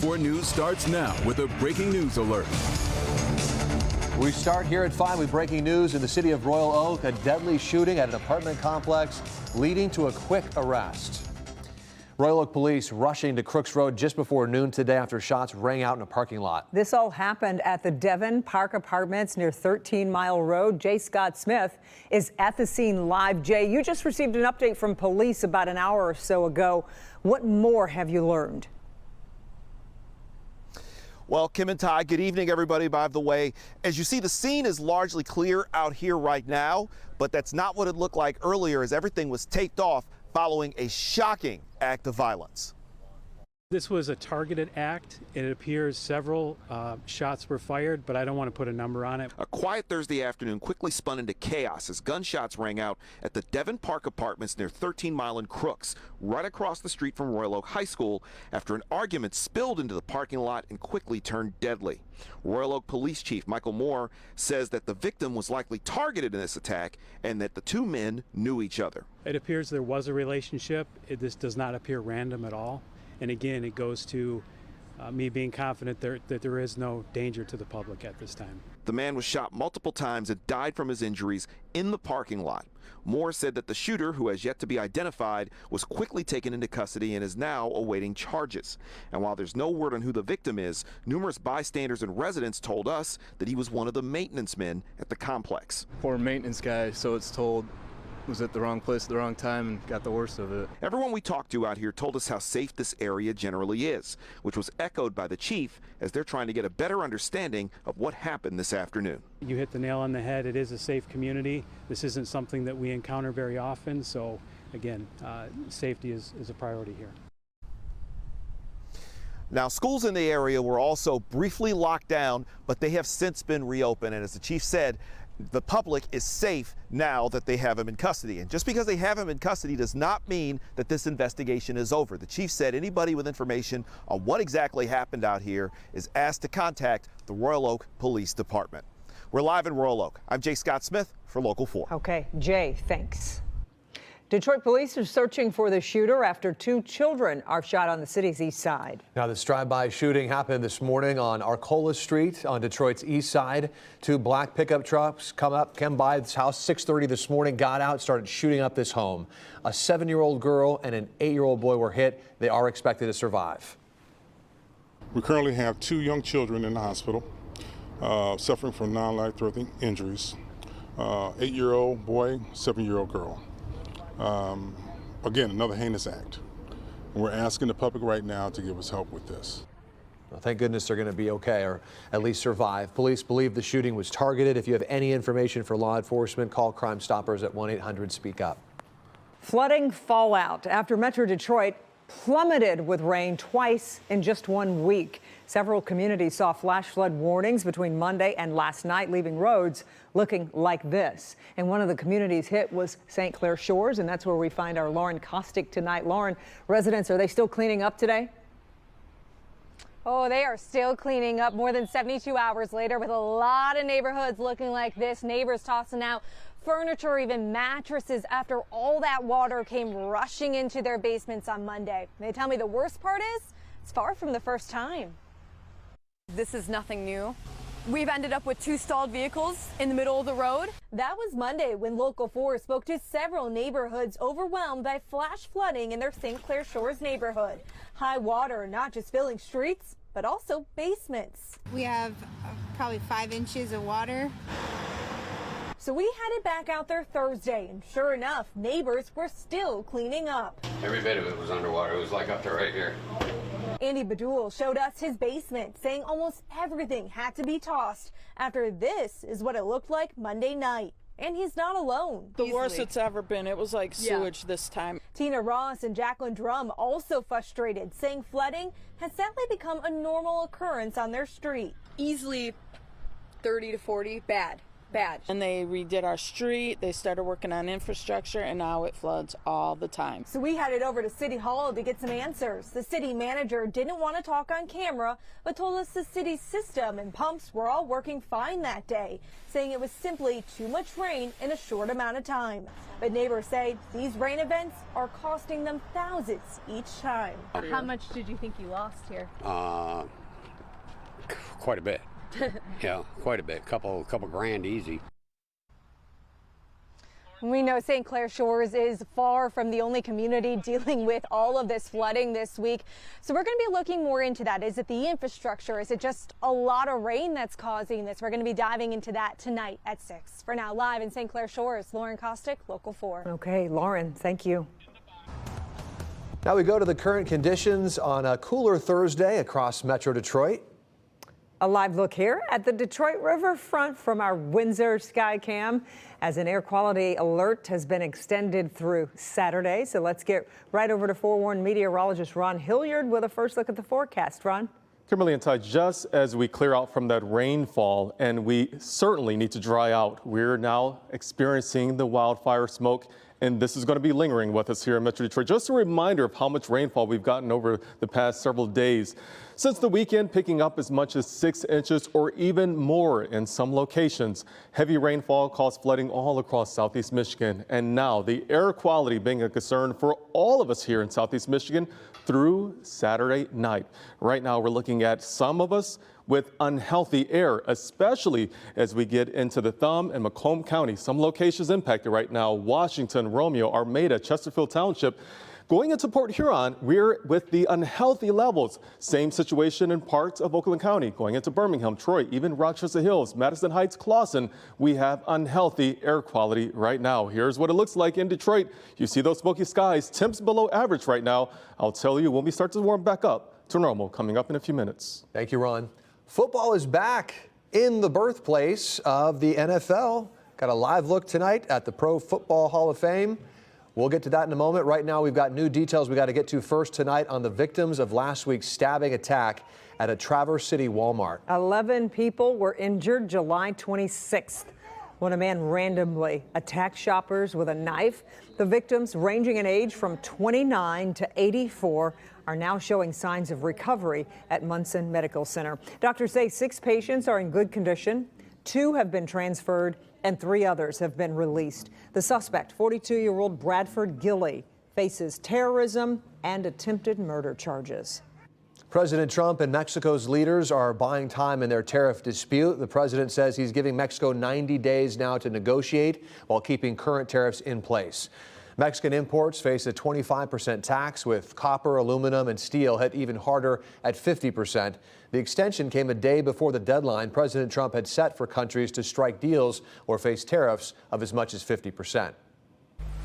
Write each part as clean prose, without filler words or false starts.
4 News starts now with a breaking news alert. We start here at 5 with breaking news in the city of Royal Oak. A deadly shooting at an apartment complex leading to a quick arrest. Royal Oak police rushing to Crooks Road just before noon today after shots rang out in a parking lot. This all happened at the Devon Park Apartments near 13 Mile Road. Jay Scott Smith is at the scene live. Jay, you just received an update from police about an hour or so ago. What more have you learned? Well, Kim and Ty, good evening, everybody. By the way, as you see, the scene is largely clear out here right now, but that's not what it looked like earlier as everything was taped off following a shocking act of violence. This was a targeted act. It appears several shots were fired, but I don't want to put a number on it. A quiet Thursday afternoon quickly spun into chaos as gunshots rang out at the Devon Park Apartments near 13 Mile and Crooks, right across the street from Royal Oak High School, after an argument spilled into the parking lot and quickly turned deadly. Royal Oak Police Chief Michael Moore says that the victim was likely targeted in this attack and that the two men knew each other. It appears there was a relationship. This does not appear random at all. And again, it goes to me being confident that there is no danger to the public at this time. The man was shot multiple times and died from his injuries in the parking lot. Moore said that the shooter, who has yet to be identified, was quickly taken into custody and is now awaiting charges. And while there's no word on who the victim is, numerous bystanders and residents told us that he was one of the maintenance men at the complex. Poor maintenance guy, so it's told, was at the wrong place at the wrong time and got the worst of it. Everyone we talked to out here told us how safe this area generally is, which was echoed by the chief as they're trying to get a better understanding of what happened this afternoon. You hit the nail on the head. It is a safe community. This isn't something that we encounter very often. So again, safety is a priority here. Now, schools in the area were also briefly locked down, but they have since been reopened. And as the chief said, the public is safe now that they have him in custody. And just because they have him in custody does not mean that this investigation is over. The chief said anybody with information on what exactly happened out here is asked to contact the Royal Oak Police Department. We're live in Royal Oak. I'm Jay Scott Smith for Local 4. Okay, Jay, thanks. Detroit police are searching for the shooter after 2 children are shot on the city's east side. Now, this drive-by shooting happened this morning on Arcola Street on Detroit's east side. 2 black pickup trucks came by this house 6:30 this morning, got out, started shooting up this home. A 7-year-old girl and an 8-year-old boy were hit. They are expected to survive. We currently have 2 young children in the hospital suffering from non-life-threatening injuries. 8-year-old boy, 7-year-old girl. Again, another heinous act. And we're asking the public right now to give us help with this. Well, thank goodness they're going to be okay, or at least survive. Police believe the shooting was targeted. If you have any information for law enforcement, call Crime Stoppers at 1-800-SPEAK-UP. Flooding fallout after Metro Detroit plummeted with rain twice in just 1 week. Several communities saw flash flood warnings between Monday and last night, leaving roads looking like this. And one of the communities hit was St. Clair Shores, and that's where we find our Lauren Kostick tonight. Lauren, residents, are they still cleaning up today? Oh, they are still cleaning up more than 72 hours later, with a lot of neighborhoods looking like this. Neighbors tossing out furniture, even mattresses, after all that water came rushing into their basements on Monday. They tell me the worst part is it's far from the first time. This is nothing new. We've ended up with 2 stalled vehicles in the middle of the road. That was Monday when Local 4 spoke to several neighborhoods overwhelmed by flash flooding in their St. Clair Shores neighborhood. High water not just filling streets, but also basements. We have probably 5 inches of water. So we headed back out there Thursday, and sure enough, neighbors were still cleaning up. Every bit of it was underwater. It was like up to right here. Andy Badul showed us his basement, saying almost everything had to be tossed after this is what it looked like Monday night. And he's not alone. The worst it's ever been. It was like sewage this time. Tina Ross and Jacqueline Drum also frustrated, saying flooding has sadly become a normal occurrence on their street. Easily 30 to 40, bad. Bad. And they redid our street, they started working on infrastructure, and now it floods all the time. So we headed over to City Hall to get some answers. The city manager didn't want to talk on camera, but told us the city's system and pumps were all working fine that day, saying it was simply too much rain in a short amount of time. But neighbors say these rain events are costing them thousands each time. How much did you think you lost here? Quite a bit. Yeah, quite a bit. Couple grand easy. We know St. Clair Shores is far from the only community dealing with all of this flooding this week. So we're going to be looking more into that. Is it the infrastructure? Is it just a lot of rain that's causing this? We're going to be diving into that tonight at 6. For now, live in St. Clair Shores, Lauren Kostick, Local 4. Okay, Lauren, thank you. Now we go to the current conditions on a cooler Thursday across Metro Detroit. A live look here at the Detroit riverfront from our Windsor Skycam as an air quality alert has been extended through Saturday. So let's get right over to forewarned meteorologist Ron Hilliard with a first look at the forecast. Ron? Kimberly and Ty, just as we clear out from that rainfall, and we certainly need to dry out, we're now experiencing the wildfire smoke, and this is going to be lingering with us here in Metro Detroit. Just a reminder of how much rainfall we've gotten over the past several days. Since the weekend, picking up as much as 6 inches or even more in some locations. Heavy rainfall caused flooding all across Southeast Michigan. And now the air quality being a concern for all of us here in Southeast Michigan through Saturday night. Right now, we're looking at some of us with unhealthy air, especially as we get into the Thumb and Macomb County. Some locations impacted right now: Washington, Romeo, Armada, Chesterfield Township. Going into Port Huron, we're with the unhealthy levels. Same situation in parts of Oakland County. Going into Birmingham, Troy, even Rochester Hills, Madison Heights, Clawson, we have unhealthy air quality right now. Here's what it looks like in Detroit. You see those smoky skies, temps below average right now. I'll tell you when we start to warm back up to normal coming up in a few minutes. Thank you, Ron. Football is back in the birthplace of the NFL. Got a live look tonight at the Pro Football Hall of Fame. We'll get to that in a moment. Right now, we've got new details we got to get to first tonight on the victims of last week's stabbing attack at a Traverse City Walmart. 11 people were injured July 26th when a man randomly attacked shoppers with a knife. The victims, ranging in age from 29 to 84, are now showing signs of recovery at Munson Medical Center. Doctors say 6 patients are in good condition, 2 have been transferred, and 3 others have been released. The suspect, 42-year-old Bradford Gilley, faces terrorism and attempted murder charges. President Trump and Mexico's leaders are buying time in their tariff dispute. The president says he's giving Mexico 90 days now to negotiate while keeping current tariffs in place. Mexican imports face a 25% tax, with copper, aluminum, and steel hit even harder at 50%. The extension came a day before the deadline President Trump had set for countries to strike deals or face tariffs of as much as 50%.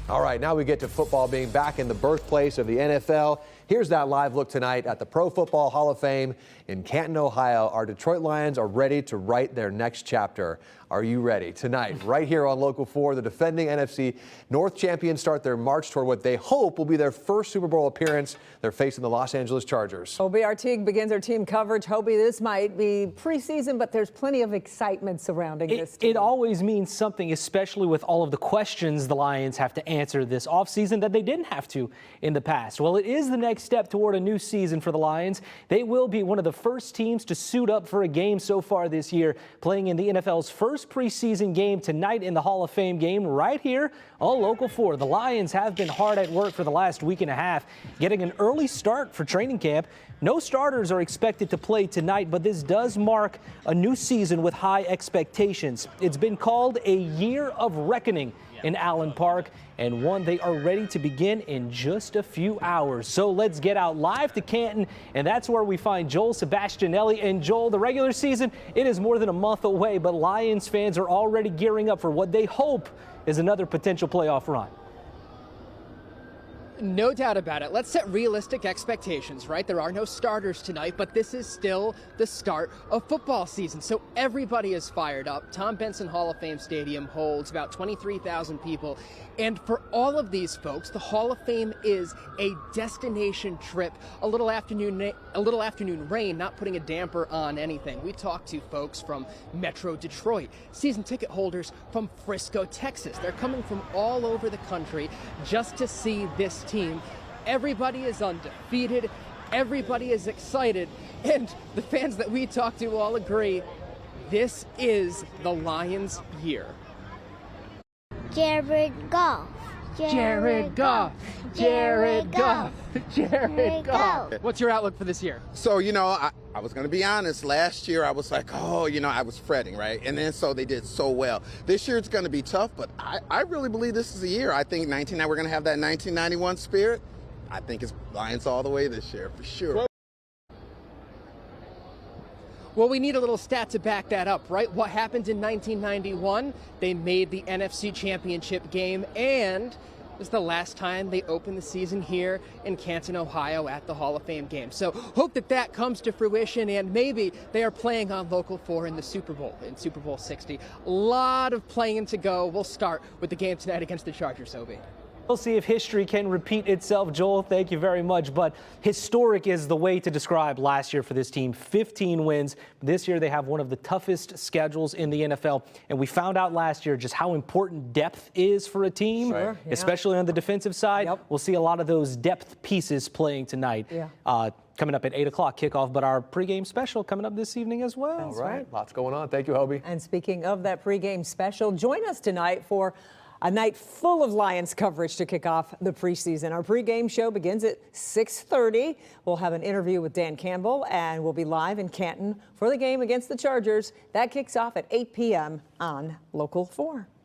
All right, now we get to football being back in the birthplace of the NFL. Here's that live look tonight at the Pro Football Hall of Fame in Canton, Ohio. Our Detroit Lions are ready to write their next chapter. Are you ready? Tonight, right here on Local 4, the defending NFC North champions start their march toward what they hope will be their first Super Bowl appearance. They're facing the Los Angeles Chargers. Hobie Artigue begins our team coverage. Hobie, this might be preseason, but there's plenty of excitement surrounding this team. It always means something, especially with all of the questions the Lions have to answer this offseason that they didn't have to in the past. Well, it is the next step toward a new season for the Lions. They will be one of the first teams to suit up for a game so far this year, playing in the NFL's first preseason game tonight in the Hall of Fame game right here on Local 4. The Lions have been hard at work for the last week and a half, getting an early start for training camp. No starters are expected to play tonight, but this does mark a new season with high expectations. It's been called a year of reckoning in Allen Park, and one they are ready to begin in just a few hours. So let's get out live to Canton, and that's where we find Joel Sebastianelli. And Joel, the regular season, it is more than a month away, but Lions fans are already gearing up for what they hope is another potential playoff run. No doubt about it. Let's set realistic expectations, right? There are no starters tonight, but this is still the start of football season, so everybody is fired up. Tom Benson Hall of Fame Stadium holds about 23,000 people, and for all of these folks, the Hall of Fame is a destination trip. A little afternoon rain, not putting a damper on anything. We talked to folks from Metro Detroit, season ticket holders from Frisco, Texas. They're coming from all over the country just to see this team. Everybody is undefeated. Everybody is excited. And the fans that we talk to all agree this is the Lions' year. Jared Goff. Jared Goff. Jared Goff. Jared Goff. What's your outlook for this year? So, I was going to be honest. Last year, I was like, I was fretting, right? And then so they did so well. This year, it's going to be tough, but I really believe this is the year. I think we're going to have that 1991 spirit. I think it's Lions all the way this year, for sure. Well, we need a little stat to back that up, right? What happened in 1991? They made the NFC Championship game, and it was the last time they opened the season here in Canton, Ohio at the Hall of Fame game. So hope that comes to fruition, and maybe they are playing on Local 4 in the Super Bowl, in Super Bowl 60. A lot of playing to go. We'll start with the game tonight against the Chargers, Obi. We'll see if history can repeat itself. Joel, thank you very much. But historic is the way to describe last year for this team. 15 wins. This year they have one of the toughest schedules in the NFL. And we found out last year just how important depth is for a team, especially on the defensive side. We'll see a lot of those depth pieces playing tonight. Coming up at 8 o'clock kickoff, but our pregame special coming up this evening as well. All right. Lots going on. Thank you, Hobie. And speaking of that pregame special, join us tonight for a night full of Lions coverage to kick off the preseason. Our pregame show begins at 6:30. We'll have an interview with Dan Campbell, and we'll be live in Canton for the game against the Chargers. That kicks off at 8 p.m. on Local 4.